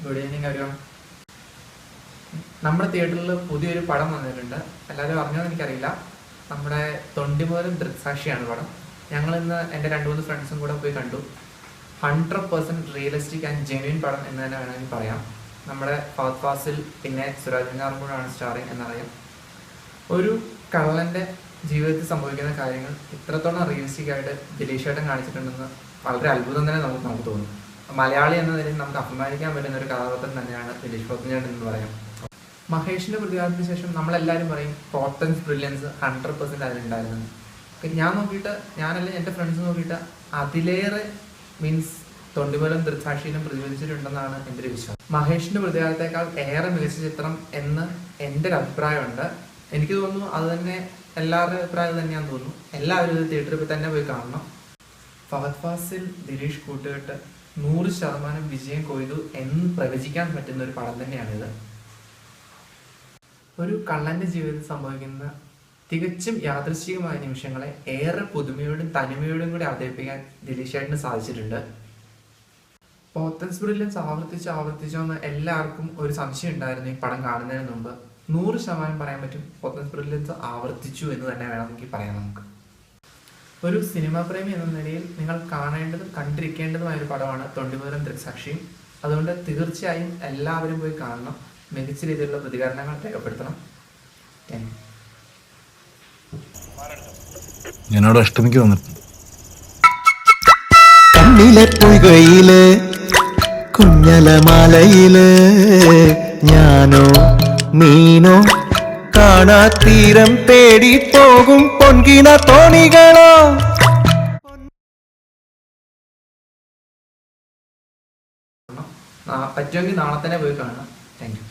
Good evening everyone. നമ്മുടെ തിയേറ്ററിൽ പുതിയൊരു പടം വന്നിട്ടുണ്ട്. എല്ലാവരും അറിഞ്ഞോന്ന് എനിക്കറിയില്ല. നമ്മുടെ തൊണ്ടിമൂലം ദൃക്സാക്ഷിയാണ് പടം. ഞങ്ങൾ ഇന്ന് എൻ്റെ 2-3 ഫ്രണ്ട്സും കൂടെ പോയി കണ്ടു. 100% റിയലിസ്റ്റിക് ആൻഡ് ജെന്യൂൻ പടം എന്ന് തന്നെ വേണമെങ്കിൽ പറയാം. നമ്മുടെ ഫഹദ് ഫാസിൽ പിന്നെ സുരാജ് വെഞ്ഞാറും കൂടെയാണ് സ്റ്റാറിങ് എന്നറിയാം. ഒരു കള്ളൻ്റെ ജീവിതത്തിൽ സംഭവിക്കുന്ന കാര്യങ്ങൾ ഇത്രത്തോളം റിയലിസ്റ്റിക് ആയിട്ട് ദിലീഷ് ഏട്ടൻ കാണിച്ചിട്ടുണ്ടെന്ന് വളരെ അത്ഭുതം തന്നെ നമുക്ക് തോന്നും. മലയാളി എന്ന നിലയിൽ നമുക്ക് അഭിമാനിക്കാൻ പറ്റുന്ന ഒരു കഥാപാത്രം തന്നെയാണ് ദിലീഷ് പോത്തൻചേട്ടൻ എന്ന് പറയാം. മഹേഷിന്റെ പ്രതികാരത്തിന് ശേഷം നമ്മളെല്ലാവരും പറയും പോത്തൻസ് ബ്രില്യൻസ് 100% അതിലുണ്ടായിരുന്നു. ഞാനല്ല എൻ്റെ ഫ്രണ്ട്സ് നോക്കിയിട്ട് അതിലേറെ മീൻസ് തൊണ്ടിമൂലം ദൃക്സാക്ഷിയിലും പ്രതിഫലിച്ചിട്ടുണ്ടെന്നാണ് എൻ്റെ ഒരു വിശ്വാസം. മഹേഷിന്റെ പ്രതികാരത്തെക്കാൾ ഏറെ മികച്ച ചിത്രം എന്ന് എൻ്റെ ഒരു അഭിപ്രായമുണ്ട്. എനിക്ക് തോന്നുന്നു അത് തന്നെ എല്ലാവരുടെയും അഭിപ്രായം തന്നെയാണെന്ന് തോന്നുന്നു. എല്ലാവരും ഇത് തിയേറ്ററിൽ തന്നെ പോയി കാണണം. ഫഹദ് ഫാസിൽ ദിലീഷ് കൂട്ടുകെട്ട് 100% വിജയം കൊയ്തു എന്ന് പ്രവചിക്കാൻ പറ്റുന്ന ഒരു പടം തന്നെയാണിത്. ഒരു കള്ളന്റെ ജീവിതത്തിൽ സംഭവിക്കുന്ന തികച്ചും യാദൃശ്ചികമായ നിമിഷങ്ങളെ ഏറെ പുതുമയോടും തനിമയോടും കൂടി അവതരിപ്പിക്കാൻ ദിലീഷ് ഏട്ടന് സാധിച്ചിട്ടുണ്ട്. പോത്തൻസ് ബ്രില്യൻസ് ആവർത്തിച്ചോന്ന് എല്ലാവർക്കും ഒരു സംശയം ഉണ്ടായിരുന്നു ഈ പടം കാണുന്നതിന് മുമ്പ്. 100% പറയാൻ പറ്റും പോത്തൻസ് ബ്രില്യൻസ് ആവർത്തിച്ചു എന്ന് തന്നെ വേണമെങ്കിൽ പറയാം. നമുക്ക് ഒരു സിനിമാ പ്രേമി എന്ന നിലയിൽ നിങ്ങൾ കാണേണ്ടതും കണ്ടിരിക്കേണ്ടതുമായ ഒരു പടമാണ് തൊണ്ടിമൂലം ദൃക്സാക്ഷിയും. അതുകൊണ്ട് തീർച്ചയായും എല്ലാവരും പോയി കാണണം. മികച്ച രീതിയിലുള്ള പ്രതികരണങ്ങൾ രേഖപ്പെടുത്തണം. ഞാനവിടെ അഷ്ടമിക്ക് വന്നിട്ടുണ്ട്. കണ്ണിലെ പൊയ്കയില് കുഞ്ഞലമാലയില് ഞാനോ നീനോ കാണാ തീരം തേടി പോകും പൊൻകിന തോണികളോ. പറ്റുമെങ്കിൽ നാളെ തന്നെ പോയി കാണണം. Thank you.